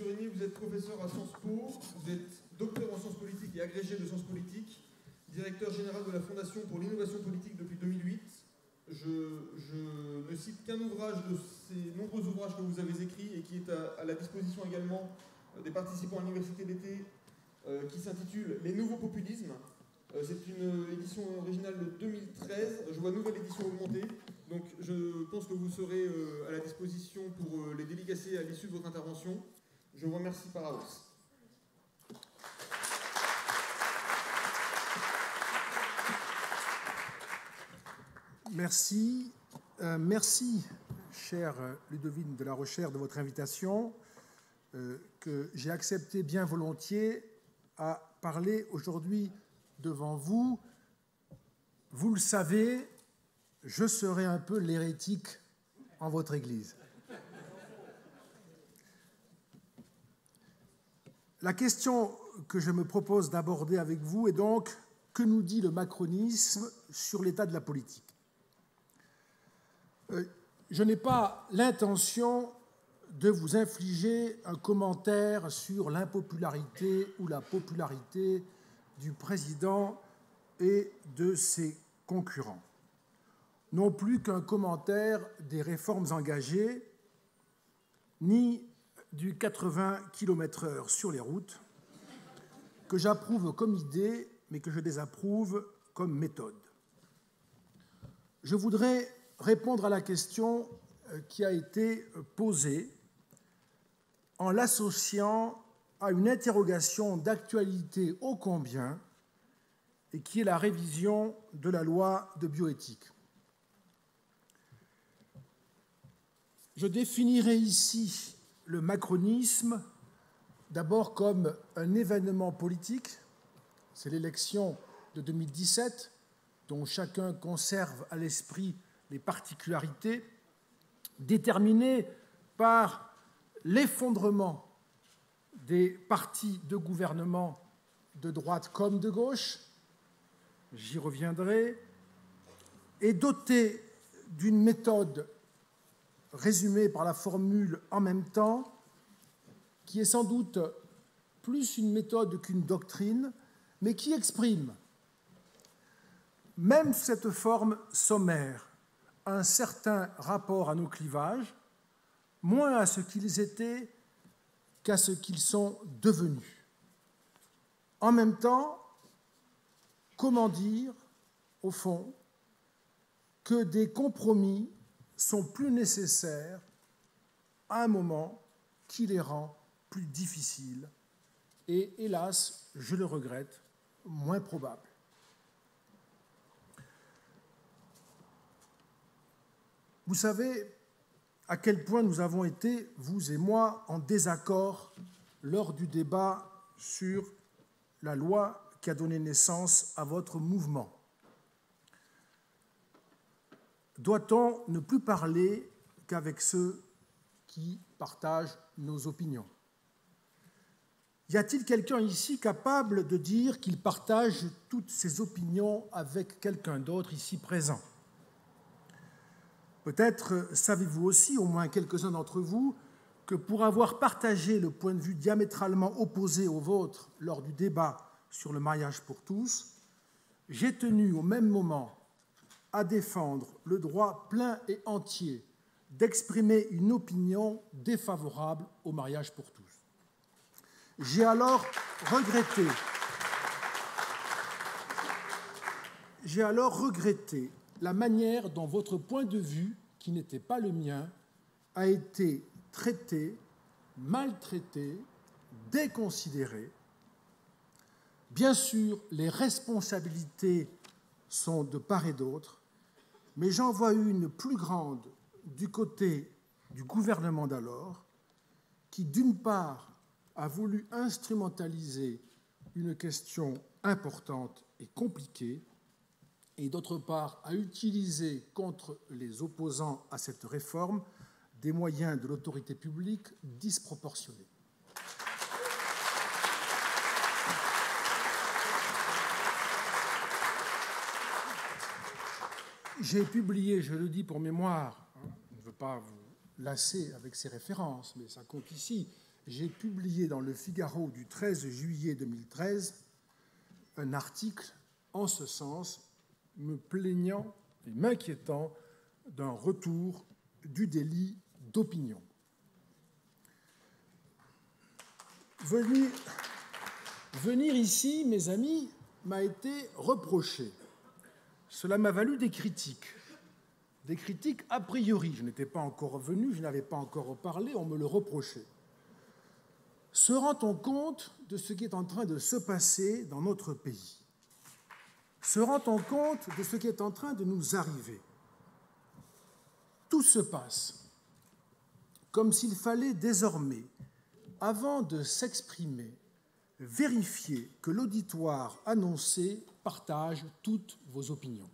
Surigny, vous êtes professeur à Sciences Po, vous êtes docteur en sciences politiques et agrégé de sciences politiques, directeur général de la Fondation pour l'innovation politique depuis 2008. Je ne cite qu'un ouvrage de ces nombreux ouvrages que vous avez écrits et qui est à la disposition également des participants à l'université d'été, qui s'intitule « Les nouveaux populismes ». C'est une édition originale de 2013. Je vois nouvelle édition augmentée. Donc je pense que vous serez à la disposition pour les dédicacer à l'issue de votre intervention. Je vous remercie par avance. Merci. Merci, chère Ludovine de la Rochère, de votre invitation, que j'ai accepté bien volontiers à parler aujourd'hui devant vous. Vous le savez, je serai un peu l'hérétique en votre Église. La question que je me propose d'aborder avec vous est donc: que nous dit le macronisme sur l'état de la politique? Je n'ai pas l'intention de vous infliger un commentaire sur l'impopularité ou la popularité du président et de ses concurrents, non plus qu'un commentaire des réformes engagées, ni du 80 km/h sur les routes, que j'approuve comme idée, mais que je désapprouve comme méthode. Je voudrais répondre à la question qui a été posée en l'associant à une interrogation d'actualité ô combien, et qui est la révision de la loi de bioéthique. Je définirai ici le macronisme d'abord comme un événement politique, c'est l'élection de 2017, dont chacun conserve à l'esprit les particularités, déterminées par l'effondrement des partis de gouvernement de droite comme de gauche, j'y reviendrai, et doté d'une méthode résumée par la formule « en même temps », qui est sans doute plus une méthode qu'une doctrine, mais qui exprime, même sous cette forme sommaire, un certain rapport à nos clivages, moins à ce qu'ils étaient qu'à ce qu'ils sont devenus. En même temps, comment dire, au fond, que des compromis sont plus nécessaires à un moment qui les rend plus difficiles et, hélas, je le regrette, moins probables. Vous savez à quel point nous avons été, vous et moi, en désaccord lors du débat sur la loi qui a donné naissance à votre mouvement. Doit-on ne plus parler qu'avec ceux qui partagent nos opinions? Y a-t-il quelqu'un ici capable de dire qu'il partage toutes ses opinions avec quelqu'un d'autre ici présent? Peut-être savez-vous aussi, au moins quelques-uns d'entre vous, que pour avoir partagé le point de vue diamétralement opposé au vôtre lors du débat sur le mariage pour tous, j'ai tenu au même moment à défendre le droit plein et entier d'exprimer une opinion défavorable au mariage pour tous. J'ai alors regretté la manière dont votre point de vue, qui n'était pas le mien, a été traité, maltraité, déconsidéré. Bien sûr, les responsabilités sont de part et d'autre, mais j'en vois une plus grande du côté du gouvernement d'alors, qui, d'une part, a voulu instrumentaliser une question importante et compliquée, et d'autre part, a utilisé contre les opposants à cette réforme des moyens de l'autorité publique disproportionnés. J'ai publié, je le dis pour mémoire, je ne veux pas vous lasser avec ces références, mais ça compte ici, j'ai publié dans le Figaro du 13 juillet 2013 un article en ce sens, me plaignant et m'inquiétant d'un retour du délit d'opinion. Venir ici, mes amis, m'a été reproché. Cela m'a valu des critiques a priori. Je n'étais pas encore venu, je n'avais pas encore parlé, on me le reprochait. Se rend-on compte de ce qui est en train de se passer dans notre pays? Se rend-on compte de ce qui est en train de nous arriver? Tout se passe comme s'il fallait désormais, avant de s'exprimer, vérifier que l'auditoire annoncé partage toutes vos opinions.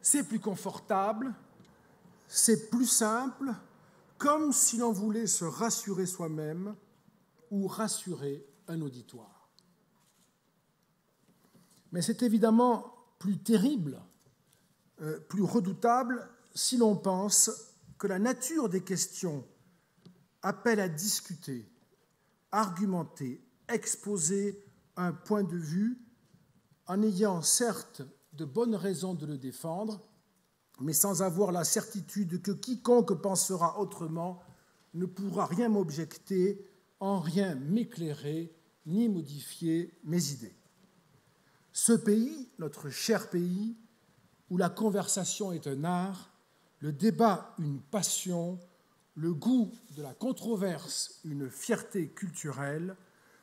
C'est plus confortable, c'est plus simple, comme si l'on voulait se rassurer soi-même ou rassurer un auditoire. Mais c'est évidemment plus terrible, plus redoutable, si l'on pense que la nature des questions appelle à discuter, argumenter, exposer un point de vue en ayant certes de bonnes raisons de le défendre, mais sans avoir la certitude que quiconque pensera autrement ne pourra rien m'objecter, en rien m'éclairer, ni modifier mes idées. Ce pays, notre cher pays, où la conversation est un art, le débat une passion, le goût de la controverse une fierté culturelle,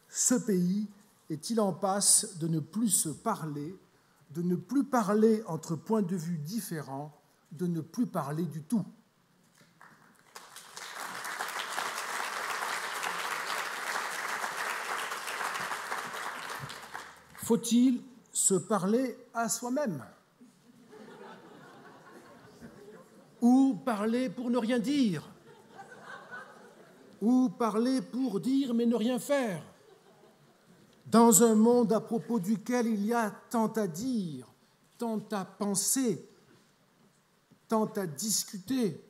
ce pays est-il en passe de ne plus se parler, de ne plus parler entre points de vue différents, de ne plus parler du tout. Faut-il se parler à soi-même? Ou parler pour ne rien dire? Ou parler pour dire mais ne rien faire? Dans un monde à propos duquel il y a tant à dire, tant à penser, tant à discuter,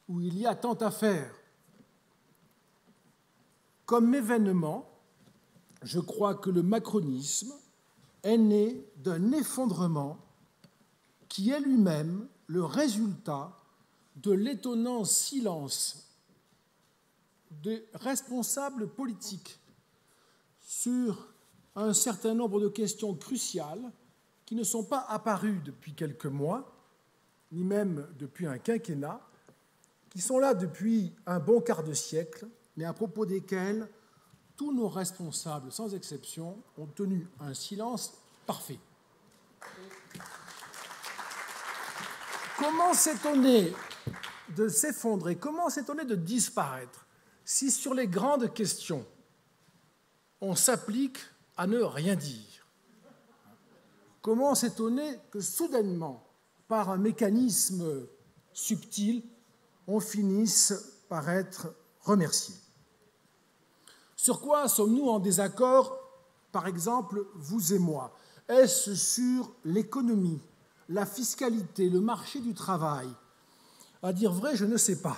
où il y a tant à faire. Comme événement, je crois que le macronisme est né d'un effondrement qui est lui-même le résultat de l'étonnant silence des responsables politiques sur un certain nombre de questions cruciales qui ne sont pas apparues depuis quelques mois, ni même depuis un quinquennat, qui sont là depuis un bon quart de siècle, mais à propos desquels tous nos responsables, sans exception, ont tenu un silence parfait. Comment s'étonner de s'effondrer, comment s'étonner de disparaître si sur les grandes questions, on s'applique à ne rien dire? Comment s'étonner que soudainement, par un mécanisme subtil, on finisse par être remercié? Sur quoi sommes-nous en désaccord, par exemple, vous et moi? Est-ce sur l'économie, la fiscalité, le marché du travail? À dire vrai, je ne sais pas.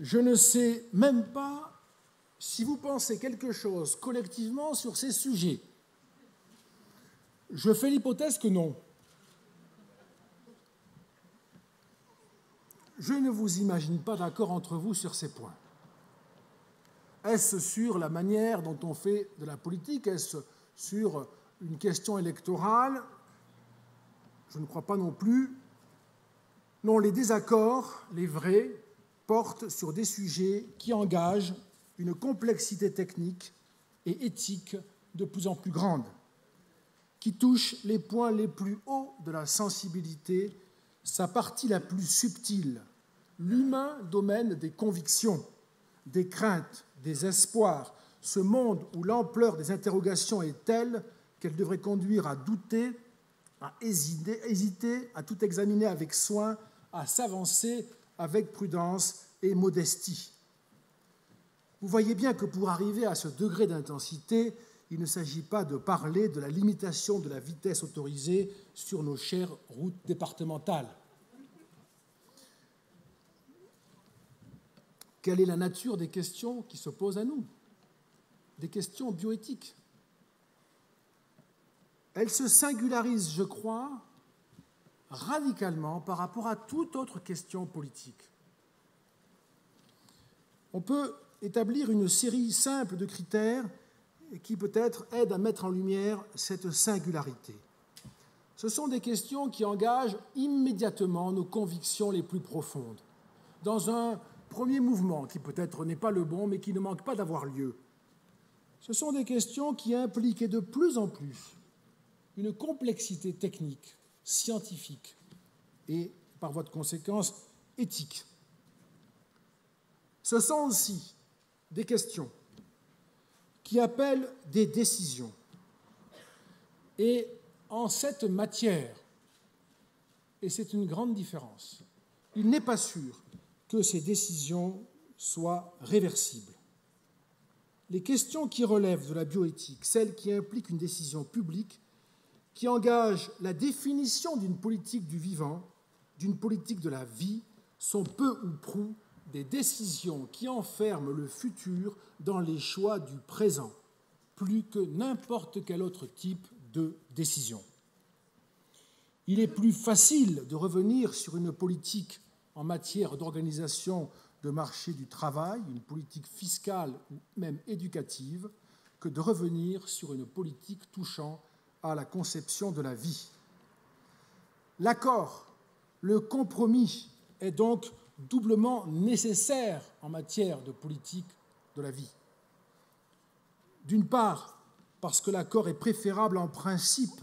Je ne sais même pas si vous pensez quelque chose collectivement sur ces sujets. Je fais l'hypothèse que non. Je ne vous imagine pas d'accord entre vous sur ces points. Est-ce sur la manière dont on fait de la politique? Est-ce sur une question électorale? Je ne crois pas non plus. Non, les désaccords, les vrais, portent sur des sujets qui engagent une complexité technique et éthique de plus en plus grande, qui touchent les points les plus hauts de la sensibilité, sa partie la plus subtile, l'humain domaine des convictions, des craintes, des espoirs, ce monde où l'ampleur des interrogations est telle qu'elle devrait conduire à douter, à hésiter, à tout examiner avec soin, à s'avancer avec prudence et modestie. Vous voyez bien que pour arriver à ce degré d'intensité, il ne s'agit pas de parler de la limitation de la vitesse autorisée sur nos chères routes départementales. quelle est la nature des questions qui se posent à nous, des questions bioéthiques. Elle se singularise, je crois, radicalement par rapport à toute autre question politique. On peut établir une série simple de critères qui peut-être aident à mettre en lumière cette singularité. Ce sont des questions qui engagent immédiatement nos convictions les plus profondes, dans un premier mouvement qui peut-être n'est pas le bon, mais qui ne manque pas d'avoir lieu. Ce sont des questions qui impliquent et de plus en plus une complexité technique, scientifique et, par voie de conséquence, éthique. Ce sont aussi des questions qui appellent des décisions. Et en cette matière, et c'est une grande différence, il n'est pas sûr que ces décisions soient réversibles. Les questions qui relèvent de la bioéthique, celles qui impliquent une décision publique, qui engage la définition d'une politique du vivant, d'une politique de la vie, sont peu ou prou des décisions qui enferment le futur dans les choix du présent, plus que n'importe quel autre type de décision. Il est plus facile de revenir sur une politique en matière d'organisation de marché du travail, une politique fiscale ou même éducative, que de revenir sur une politique touchant à la conception de la vie. L'accord, le compromis est donc doublement nécessaire en matière de politique de la vie. D'une part, parce que l'accord est préférable en principe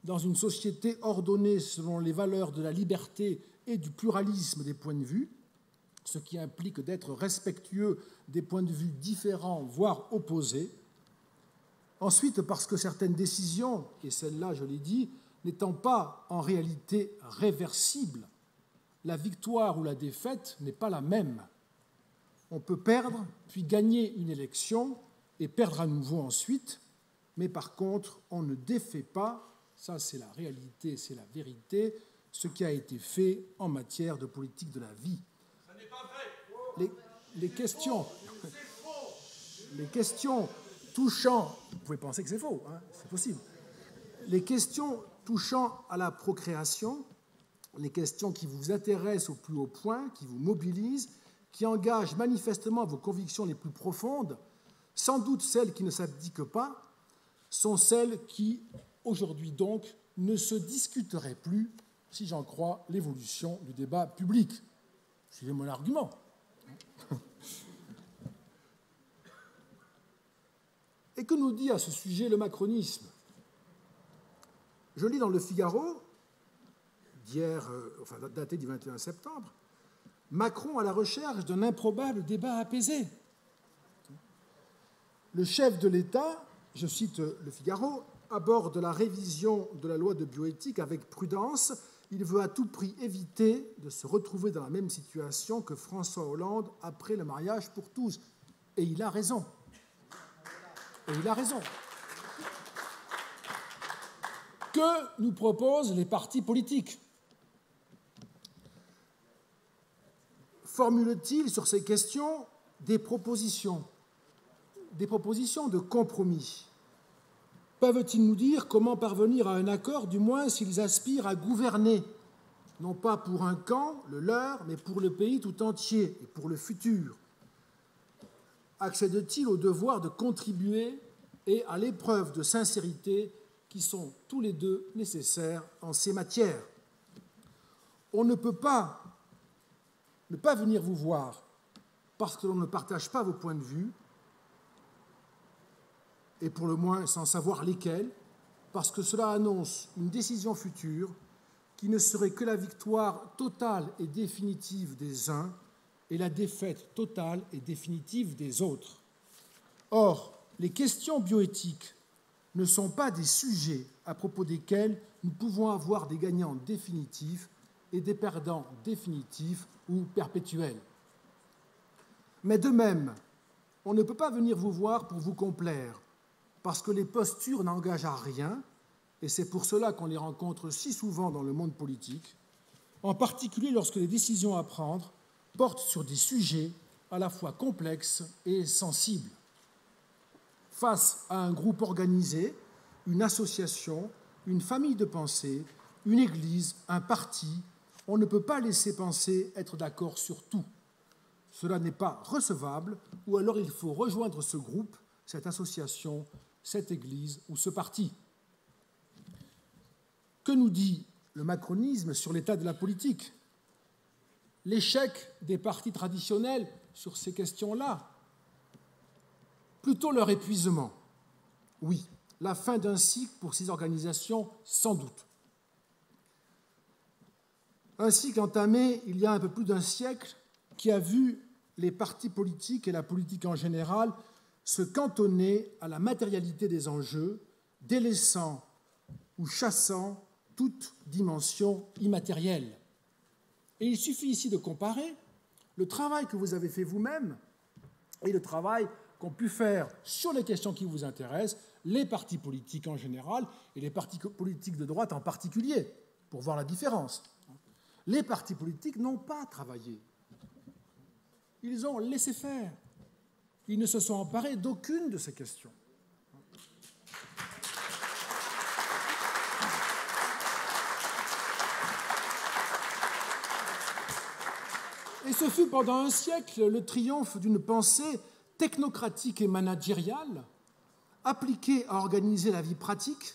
dans une société ordonnée selon les valeurs de la liberté et du pluralisme des points de vue, ce qui implique d'être respectueux des points de vue différents, voire opposés. Ensuite, parce que certaines décisions, et celle-là, je l'ai dit, n'étant pas en réalité réversibles, la victoire ou la défaite n'est pas la même. On peut perdre, puis gagner une élection et perdre à nouveau ensuite, mais par contre, on ne défait pas, ça c'est la réalité, c'est la vérité, ce qui a été fait en matière de politique de la vie. Ça n'est pas vrai. Les questions touchant, vous pouvez penser que c'est faux, hein, c'est possible. Les questions touchant à la procréation, les questions qui vous intéressent au plus haut point, qui vous mobilisent, qui engagent manifestement vos convictions les plus profondes, sans doute celles qui ne s'abdiquent pas, sont celles qui, aujourd'hui donc, ne se discuteraient plus, si j'en crois l'évolution du débat public. Suivez mon argument. Et que nous dit à ce sujet le macronisme? Je lis dans Le Figaro, d'hier, daté du 21 septembre, Macron à la recherche d'un improbable débat apaisé. Le chef de l'État, je cite Le Figaro, aborde la révision de la loi de bioéthique avec prudence. Il veut à tout prix éviter de se retrouver dans la même situation que François Hollande après le mariage pour tous. Et il a raison. Et il a raison. Que nous proposent les partis politiques? Formule-t-il sur ces questions des propositions de compromis? Peuvent-ils nous dire comment parvenir à un accord, du moins s'ils aspirent à gouverner, non pas pour un camp, le leur, mais pour le pays tout entier et pour le futur? Accèdent-ils au devoir de contribuer et à l'épreuve de sincérité qui sont tous les deux nécessaires en ces matières? On ne peut pas ne pas venir vous voir parce que l'on ne partage pas vos points de vue, et pour le moins sans savoir lesquels, parce que cela annonce une décision future qui ne serait que la victoire totale et définitive des uns et la défaite totale et définitive des autres. Or, les questions bioéthiques ne sont pas des sujets à propos desquels nous pouvons avoir des gagnants définitifs et des perdants définitifs ou perpétuels. Mais de même, on ne peut pas venir vous voir pour vous complaire, parce que les postures n'engagent à rien, et c'est pour cela qu'on les rencontre si souvent dans le monde politique, en particulier lorsque les décisions à prendre portent sur des sujets à la fois complexe et sensible. Face à un groupe organisé, une association, une famille de pensée, une église, un parti, on ne peut pas laisser penser être d'accord sur tout. Cela n'est pas recevable, ou alors il faut rejoindre ce groupe, cette association, cette église ou ce parti. Que nous dit le macronisme sur l'état de la politique? L'échec des partis traditionnels sur ces questions-là? Plutôt leur épuisement? Oui, la fin d'un cycle pour ces organisations, sans doute. Un cycle entamé il y a un peu plus d'un siècle qui a vu les partis politiques et la politique en général se cantonner à la matérialité des enjeux, délaissant ou chassant toute dimension immatérielle. Et il suffit ici de comparer le travail que vous avez fait vous-même et le travail qu'ont pu faire sur les questions qui vous intéressent les partis politiques en général et les partis politiques de droite en particulier, pour voir la différence. Les partis politiques n'ont pas travaillé. Ils ont laissé faire. Ils ne se sont emparés d'aucune de ces questions. Et ce fut pendant un siècle le triomphe d'une pensée technocratique et managériale, appliquée à organiser la vie pratique,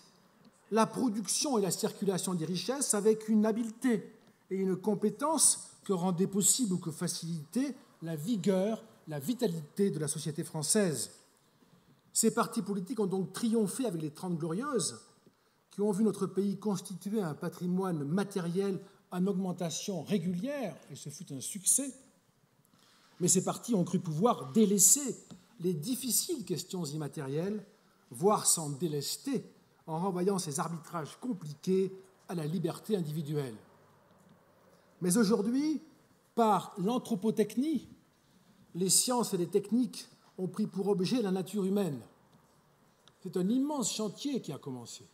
la production et la circulation des richesses avec une habileté et une compétence que rendaient possible ou que facilitaient la vigueur, la vitalité de la société française. Ces partis politiques ont donc triomphé avec les Trente Glorieuses, qui ont vu notre pays constituer un patrimoine matériel en augmentation régulière, et ce fut un succès. Mais ces partis ont cru pouvoir délaisser les difficiles questions immatérielles, voire s'en délester, en renvoyant ces arbitrages compliqués à la liberté individuelle. Mais aujourd'hui, par l'anthropotechnie, les sciences et les techniques ont pris pour objet la nature humaine. C'est un immense chantier qui a commencé.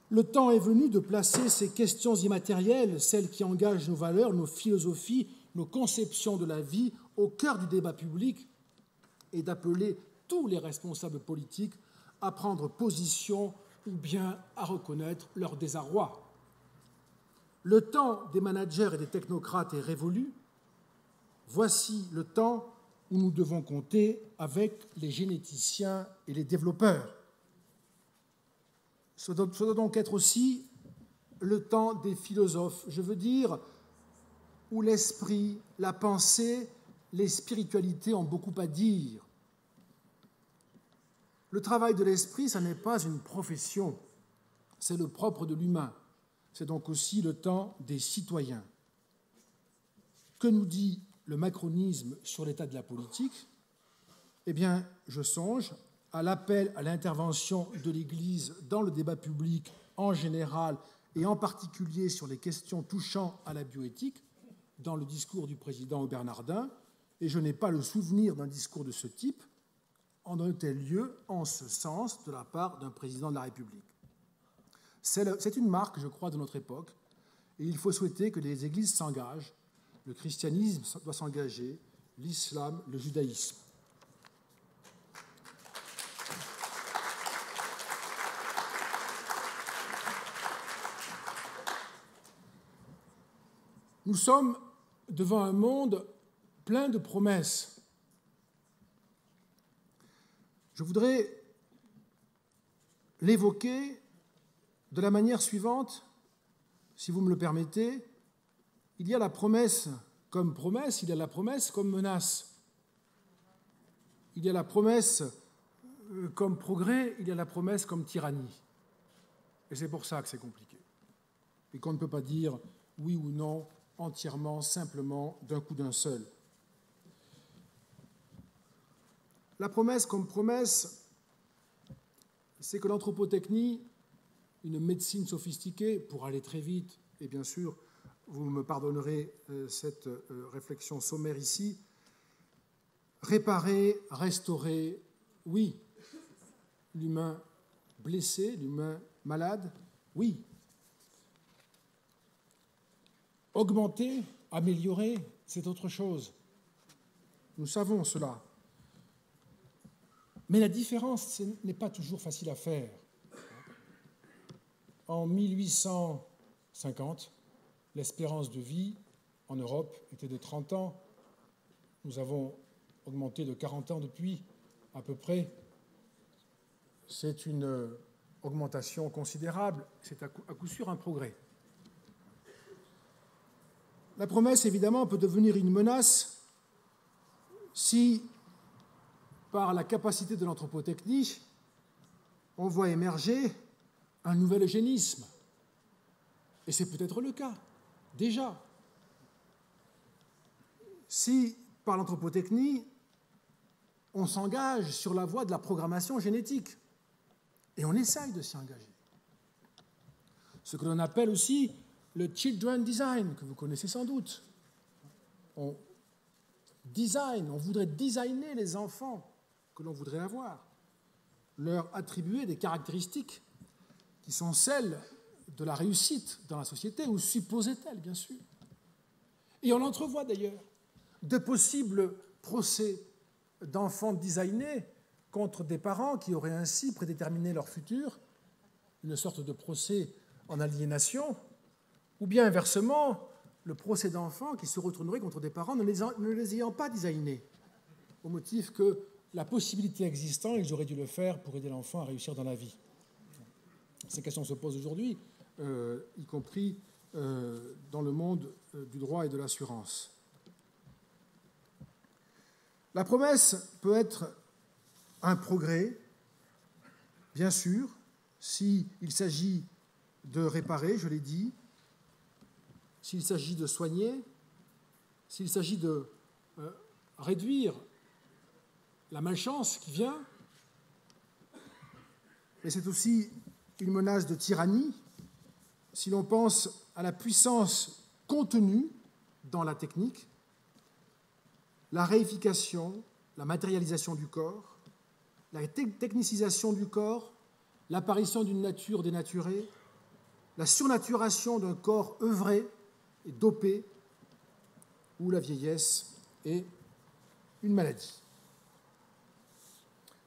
Le temps est venu de placer ces questions immatérielles, celles qui engagent nos valeurs, nos philosophies, nos conceptions de la vie, au cœur du débat public et d'appeler tous les responsables politiques à prendre position ou bien à reconnaître leur désarroi. Le temps des managers et des technocrates est révolu. Voici le temps où nous devons compter avec les généticiens et les développeurs. Ce doit donc être aussi le temps des philosophes, je veux dire, où l'esprit, la pensée, les spiritualités ont beaucoup à dire. Le travail de l'esprit, ça n'est pas une profession, c'est le propre de l'humain. C'est donc aussi le temps des citoyens. Que nous dit le macronisme sur l'état de la politique? Eh bien, je songe à l'appel à l'intervention de l'Église dans le débat public en général et en particulier sur les questions touchant à la bioéthique, dans le discours du président Bernardin, et je n'ai pas le souvenir d'un discours de ce type en un tel lieu, en ce sens, de la part d'un président de la République. C'est une marque, je crois, de notre époque, et il faut souhaiter que les églises s'engagent. Le christianisme doit s'engager, l'islam, le judaïsme. Nous sommes devant un monde plein de promesses. Je voudrais l'évoquer de la manière suivante, si vous me le permettez. Il y a la promesse comme promesse, il y a la promesse comme menace. Il y a la promesse comme progrès, il y a la promesse comme tyrannie. Et c'est pour ça que c'est compliqué. Et qu'on ne peut pas dire oui ou non entièrement, simplement, d'un coup d'un seul. La promesse comme promesse, c'est que l'anthropotechnie, une médecine sophistiquée, pour aller très vite, et bien sûr, vous me pardonnerez cette réflexion sommaire ici, réparer, restaurer, oui. L'humain blessé, l'humain malade, oui. Augmenter, améliorer, c'est autre chose. Nous savons cela. Mais la différence n'est pas toujours facile à faire. En 1850, l'espérance de vie en Europe était de 30 ans. Nous avons augmenté de 40 ans depuis, à peu près. C'est une augmentation considérable. C'est à coup sûr un progrès. La promesse, évidemment, peut devenir une menace si, par la capacité de l'anthropotechnie, on voit émerger un nouvel eugénisme. Et c'est peut-être le cas, déjà. Si, par l'anthropotechnie, on s'engage sur la voie de la programmation génétique, et on essaye de s'y engager. Ce que l'on appelle aussi le children design, que vous connaissez sans doute. On voudrait designer les enfants que l'on voudrait avoir, leur attribuer des caractéristiques qui sont celles de la réussite dans la société, ou supposait-elle, bien sûr. Et on entrevoit d'ailleurs de possibles procès d'enfants designés contre des parents qui auraient ainsi prédéterminé leur futur, une sorte de procès en aliénation, ou bien inversement, le procès d'enfants qui se retournerait contre des parents ne les ayant pas designés, au motif que la possibilité existant, ils auraient dû le faire pour aider l'enfant à réussir dans la vie. Ces questions se posent aujourd'hui, y compris dans le monde du droit et de l'assurance. La promesse peut être un progrès, bien sûr, s'il s'agit de réparer, je l'ai dit, s'il s'agit de soigner, s'il s'agit de réduire la malchance qui vient, mais c'est aussi une menace de tyrannie si l'on pense à la puissance contenue dans la technique, la réification, la matérialisation du corps, la technicisation du corps, l'apparition d'une nature dénaturée, la surnaturation d'un corps œuvré et dopé, où la vieillesse est une maladie.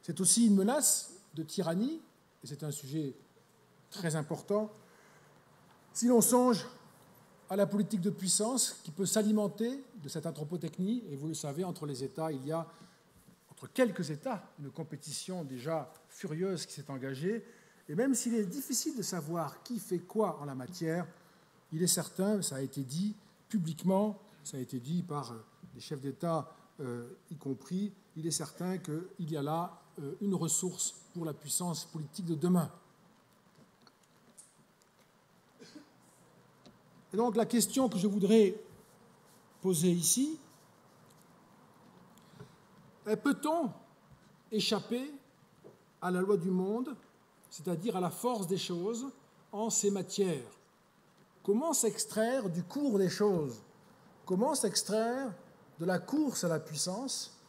C'est aussi une menace de tyrannie, et c'est un sujet très important, si l'on songe à la politique de puissance qui peut s'alimenter de cette anthropotechnie, et vous le savez, entre les États, il y a, entre quelques États, une compétition déjà furieuse qui s'est engagée, et même s'il est difficile de savoir qui fait quoi en la matière, il est certain, ça a été dit publiquement, ça a été dit par des chefs d'État y compris, il est certain qu'il y a là une ressource pour la puissance politique de demain. Et donc la question que je voudrais poser ici est: peut-on échapper à la loi du monde, c'est-à-dire à la force des choses, en ces matières? Comment s'extraire du cours des choses? Comment s'extraire de la course à la puissance,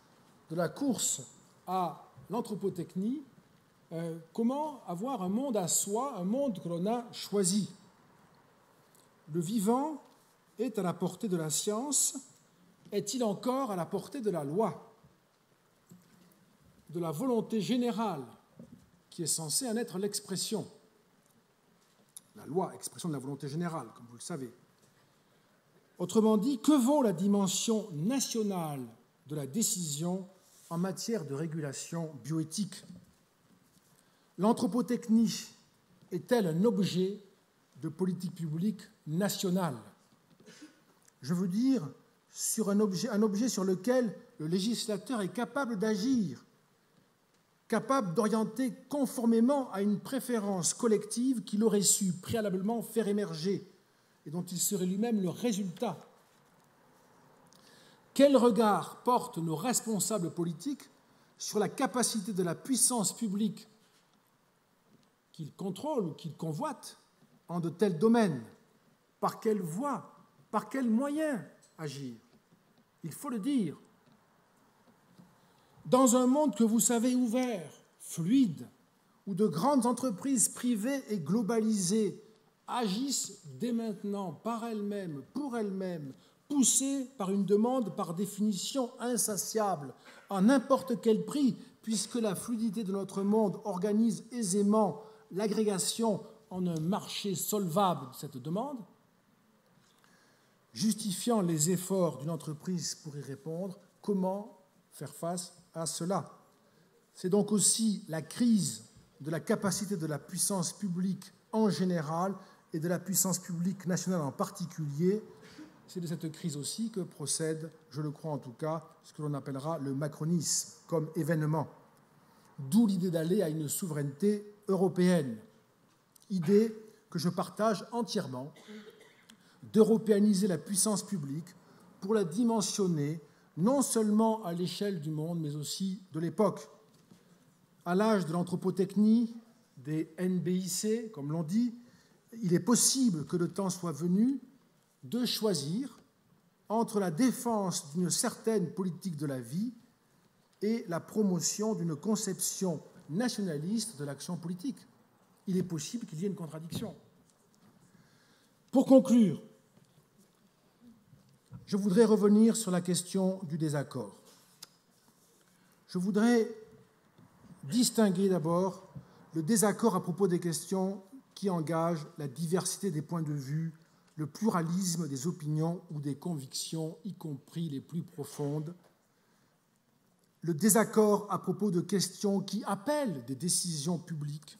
de la course à l'anthropotechnie? Comment avoir un monde à soi, un monde que l'on a choisi? Le vivant est à la portée de la science. Est-il encore à la portée de la loi, de la volonté générale qui est censée en être l'expression? La loi, expression de la volonté générale, comme vous le savez. Autrement dit, que vaut la dimension nationale de la décision en matière de régulation bioéthique? L'anthropotechnie est-elle un objet de politique publique nationale? Je veux dire, sur un objet sur lequel le législateur est capable d'agir, capable d'orienter conformément à une préférence collective qu'il aurait su préalablement faire émerger et dont il serait lui-même le résultat. Quel regard portent nos responsables politiques sur la capacité de la puissance publique qu'ils contrôlent ou qu'ils convoitent en de tels domaines? Par quelle voie, par quels moyens agir? Il faut le dire. Dans un monde que vous savez ouvert, fluide, où de grandes entreprises privées et globalisées agissent dès maintenant par elles-mêmes, pour elles-mêmes, poussés par une demande par définition insatiable, à n'importe quel prix, puisque la fluidité de notre monde organise aisément l'agrégation en un marché solvable de cette demande, justifiant les efforts d'une entreprise pour y répondre, comment faire face à cela? C'est donc aussi la crise de la capacité de la puissance publique en général et de la puissance publique nationale en particulier. C'est de cette crise aussi que procède, je le crois en tout cas, ce que l'on appellera le macronisme comme événement. D'où l'idée d'aller à une souveraineté européenne. Idée que je partage entièrement, d'européaniser la puissance publique pour la dimensionner non seulement à l'échelle du monde, mais aussi de l'époque. À l'âge de l'anthropotechnie, des NBIC, comme l'on dit, il est possible que le temps soit venu de choisir entre la défense d'une certaine politique de la vie et la promotion d'une conception nationaliste de l'action politique. Il est possible qu'il y ait une contradiction. Pour conclure, je voudrais revenir sur la question du désaccord. Je voudrais distinguer d'abord le désaccord à propos des questions qui engagent la diversité des points de vue, le pluralisme des opinions ou des convictions, y compris les plus profondes, le désaccord à propos de questions qui appellent des décisions publiques,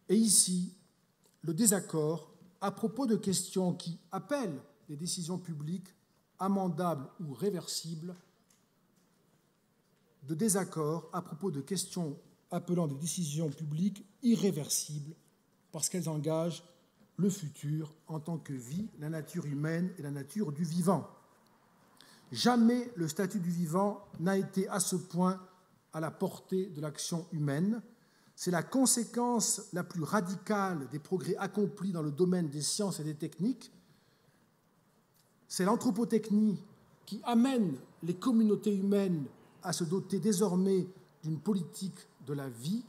et ici, le désaccord à propos de questions qui appellent des décisions publiques amendables ou réversibles, de désaccord à propos de questions appelant des décisions publiques irréversibles parce qu'elles engagent le futur en tant que vie, la nature humaine et la nature du vivant. Jamais le statut du vivant n'a été à ce point à la portée de l'action humaine. C'est la conséquence la plus radicale des progrès accomplis dans le domaine des sciences et des techniques. C'est l'anthropotechnie qui amène les communautés humaines à se doter désormais d'une politique de la vie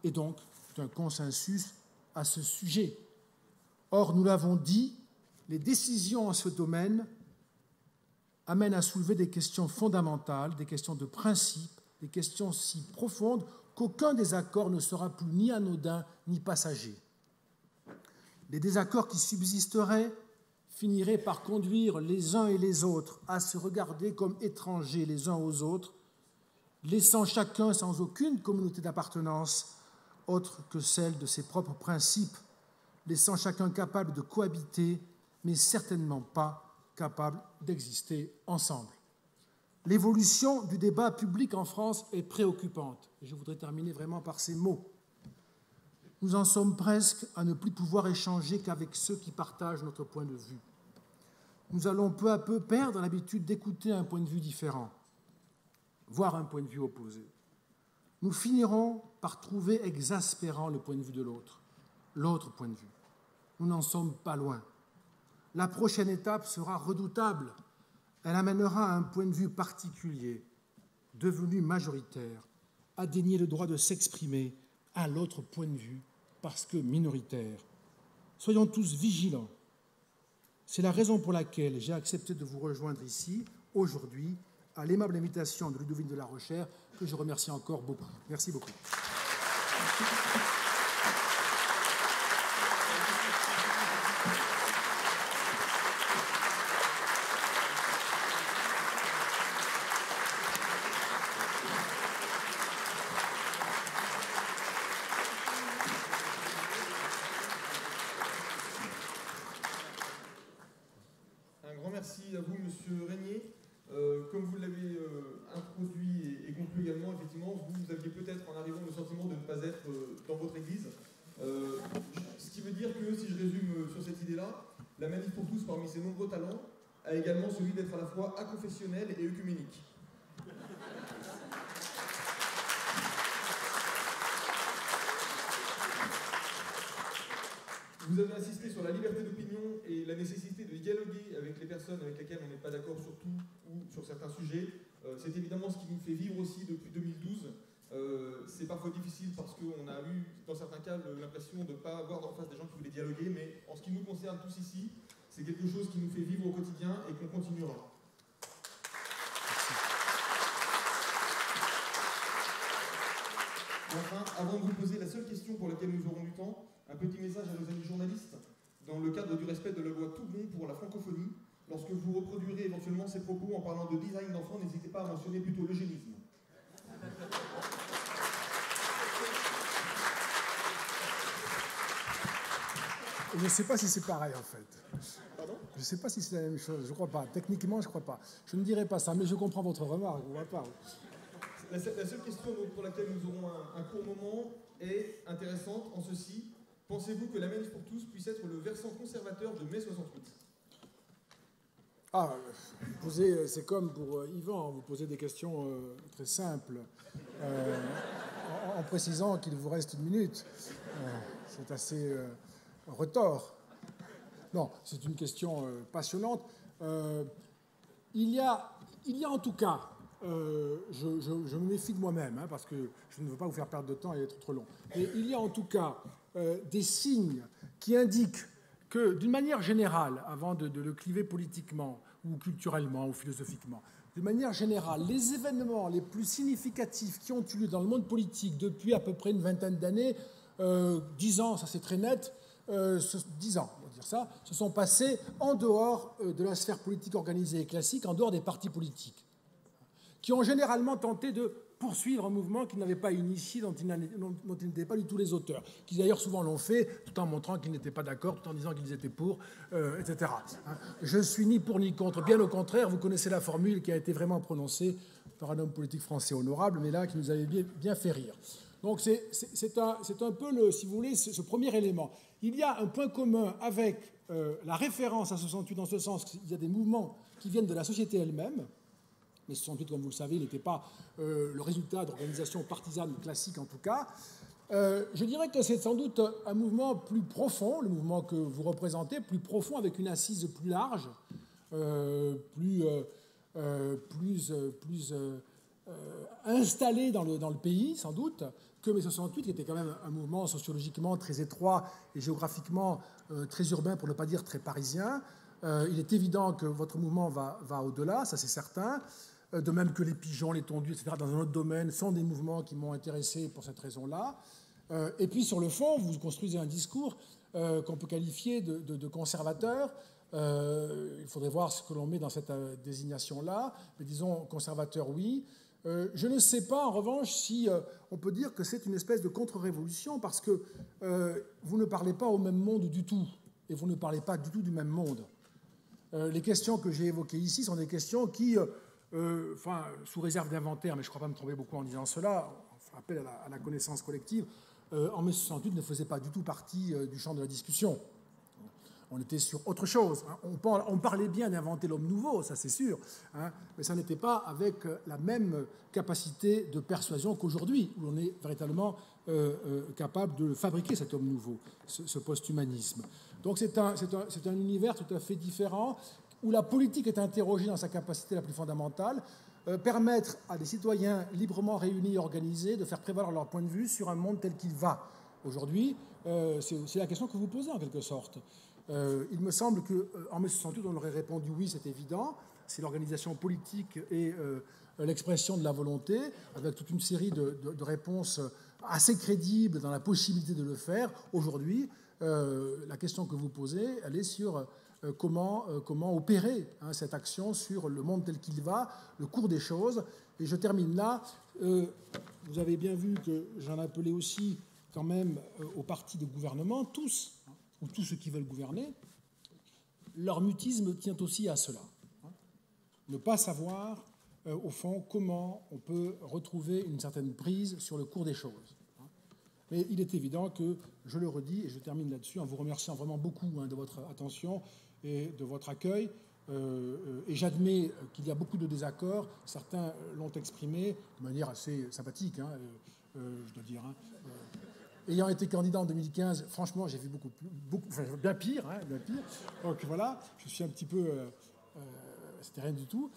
et donc d'un consensus à ce sujet. Or, nous l'avons dit, les décisions en ce domaine amènent à soulever des questions fondamentales, des questions de principe, des questions si profondes qu'aucun désaccord ne sera plus ni anodin ni passager. Les désaccords qui subsisteraient finiraient par conduire les uns et les autres à se regarder comme étrangers les uns aux autres, laissant chacun sans aucune communauté d'appartenance autre que celle de ses propres principes, laissant chacun capable de cohabiter, mais certainement pas capable d'exister ensemble. L'évolution du débat public en France est préoccupante. Et je voudrais terminer vraiment par ces mots. Nous en sommes presque à ne plus pouvoir échanger qu'avec ceux qui partagent notre point de vue. Nous allons peu à peu perdre l'habitude d'écouter un point de vue différent, voire un point de vue opposé. Nous finirons par trouver exaspérant le point de vue de l'autre point de vue. Nous n'en sommes pas loin. La prochaine étape sera redoutable. Elle amènera à un point de vue particulier, devenu majoritaire, à dénier le droit de s'exprimer à l'autre point de vue parce que minoritaire. Soyons tous vigilants. C'est la raison pour laquelle j'ai accepté de vous rejoindre ici, aujourd'hui, à l'aimable invitation de Ludovine de la Rochère, que je remercie encore beaucoup. Merci beaucoup. Merci à vous, Monsieur Régnier. Comme vous l'avez introduit et conclu également, effectivement, vous aviez peut-être en arrivant le sentiment de ne pas être dans votre église. Ce qui veut dire que, si je résume sur cette idée-là, la Manif pour tous, parmi ses nombreux talents, a également celui d'être à la fois aconfessionnel et œcuménique. Vous avez insisté sur la liberté d'opinion et la nécessité de dialoguer avec les personnes avec lesquelles on n'est pas d'accord sur tout ou sur certains sujets. C'est évidemment ce qui nous fait vivre aussi depuis 2012. C'est parfois difficile parce qu'on a eu, dans certains cas, l'impression de ne pas avoir en face des gens qui voulaient dialoguer, mais en ce qui nous concerne tous ici, C'est quelque chose qui nous fait vivre au quotidien et qu'on continuera. Enfin, avant de vous poser la seule question pour laquelle nous aurons du temps, un petit message à nos amis journalistes. Dans le cadre du respect de la loi Tout Bon pour la francophonie, lorsque vous reproduirez éventuellement ces propos en parlant de design d'enfants, n'hésitez pas à mentionner plutôt l'eugénisme. Je ne sais pas si c'est pareil en fait. Pardon ? Je ne sais pas si c'est la même chose, je ne crois pas. Techniquement, je ne crois pas. Je ne dirais pas ça, mais je comprends votre remarque. On va pas. La seule question pour laquelle nous aurons un court moment est intéressante en ceci. Pensez-vous que la Manif pour tous puisse être le versant conservateur de mai 68 ? Ah, c'est comme pour Yvan, vous posez des questions très simples, en précisant qu'il vous reste 1 minute. C'est assez retors. Non, c'est une question passionnante. Il y a en tout cas, je me méfie de moi-même, parce que je ne veux pas vous faire perdre de temps et être trop long. Mais il y a en tout cas des signes qui indiquent que, d'une manière générale, avant de le cliver politiquement ou culturellement ou philosophiquement, d'une manière générale, les événements les plus significatifs qui ont eu lieu dans le monde politique depuis à peu près une vingtaine d'années, 10 ans, ça c'est très net, 10 ans, on va dire ça, se sont passés en dehors de la sphère politique organisée et classique, en dehors des partis politiques, qui ont généralement tenté de poursuivre un mouvement qu'ils n'avaient pas initié, dont ils n'étaient pas du tout les auteurs, qui d'ailleurs souvent l'ont fait, tout en montrant qu'ils n'étaient pas d'accord, tout en disant qu'ils étaient pour, etc. Je suis ni pour ni contre, bien au contraire, vous connaissez la formule qui a été vraiment prononcée par un homme politique français honorable, mais là, qui nous avait bien fait rire. Donc c'est un peu, si vous voulez, ce premier élément. Il y a un point commun avec la référence à 68 dans ce sens qu'il y a des mouvements qui viennent de la société elle-même. Mais 68, comme vous le savez, il n'était pas le résultat d'organisations partisanes classiques en tout cas. Je dirais que c'est sans doute un mouvement plus profond, le mouvement que vous représentez, plus profond, avec une assise plus large, plus installé dans le pays, sans doute, que mai 68, qui était quand même un mouvement sociologiquement très étroit et géographiquement très urbain, pour ne pas dire très parisien. Il est évident que votre mouvement va au-delà, ça c'est certain, de même que les pigeons, les tondus, etc., dans un autre domaine, sont des mouvements qui m'ont intéressé pour cette raison-là. Et puis sur le fond, vous construisez un discours qu'on peut qualifier de conservateur. Il faudrait voir ce que l'on met dans cette désignation-là, mais disons conservateur, oui. Je ne sais pas, en revanche, si on peut dire que c'est une espèce de contre-révolution, parce que vous ne parlez pas au même monde du tout, et vous ne parlez pas du tout du même monde. Les questions que j'ai évoquées ici sont des questions qui, sous réserve d'inventaire, mais je ne crois pas me tromper beaucoup en disant cela, on fait appel à la connaissance collective, en mai 68 ne faisait pas du tout partie du champ de la discussion. On était sur autre chose. On parlait bien d'inventer l'homme nouveau, ça c'est sûr, mais ça n'était pas avec la même capacité de persuasion qu'aujourd'hui, où on est véritablement capable de fabriquer cet homme nouveau, ce post-humanisme. Donc c'est un univers tout à fait différent, où la politique est interrogée dans sa capacité la plus fondamentale, permettre à des citoyens librement réunis et organisés de faire prévaloir leur point de vue sur un monde tel qu'il va. Aujourd'hui, c'est la question que vous posez en quelque sorte. Il me semble qu'en mai 68, on aurait répondu oui, c'est évident. C'est l'organisation politique et l'expression de la volonté, avec toute une série de réponses assez crédibles dans la possibilité de le faire. Aujourd'hui, la question que vous posez, elle est sur comment opérer cette action sur le monde tel qu'il va, le cours des choses. Et je termine là. Vous avez bien vu que j'en appelais aussi quand même aux partis de gouvernement, tous, ou tous ceux qui veulent gouverner. Leur mutisme tient aussi à cela. Ne pas savoir, au fond, comment on peut retrouver une certaine prise sur le cours des choses. Mais il est évident que, je le redis, et je termine là-dessus en vous remerciant vraiment beaucoup de votre attention et de votre accueil. Et j'admets qu'il y a beaucoup de désaccords. Certains l'ont exprimé de manière assez sympathique, je dois dire. Ayant été candidat en 2015, franchement, j'ai vu bien pire. Donc voilà, je suis un petit peu... c'était rien du tout.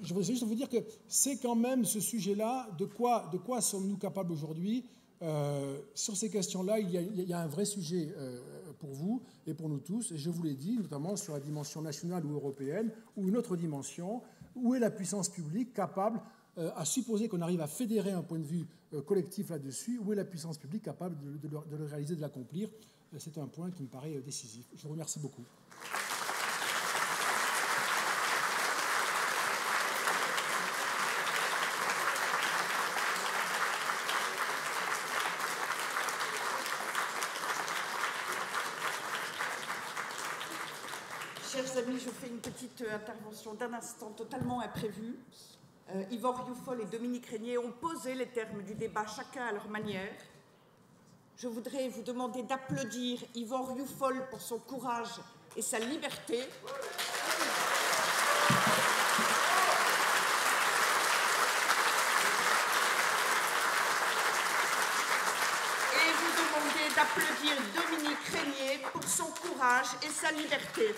Je voudrais juste vous dire que c'est quand même ce sujet-là, de quoi sommes-nous capables aujourd'hui. Sur ces questions-là, il y a un vrai sujet pour vous et pour nous tous. Et je vous l'ai dit, notamment sur la dimension nationale ou européenne, ou une autre dimension, où est la puissance publique capable, à supposer qu'on arrive à fédérer un point de vue collectif là-dessus, où est la puissance publique capable de le réaliser, de l'accomplir. C'est un point qui me paraît décisif. Je vous remercie beaucoup. Chers amis, je fais une petite intervention d'un instant totalement imprévue. Ivor Youffoll et Dominique Régnier ont posé les termes du débat, chacun à leur manière. Je voudrais vous demander d'applaudir Ivor Youffoll pour son courage et sa liberté. Et vous demander d'applaudir Dominique Régnier pour son courage et sa liberté.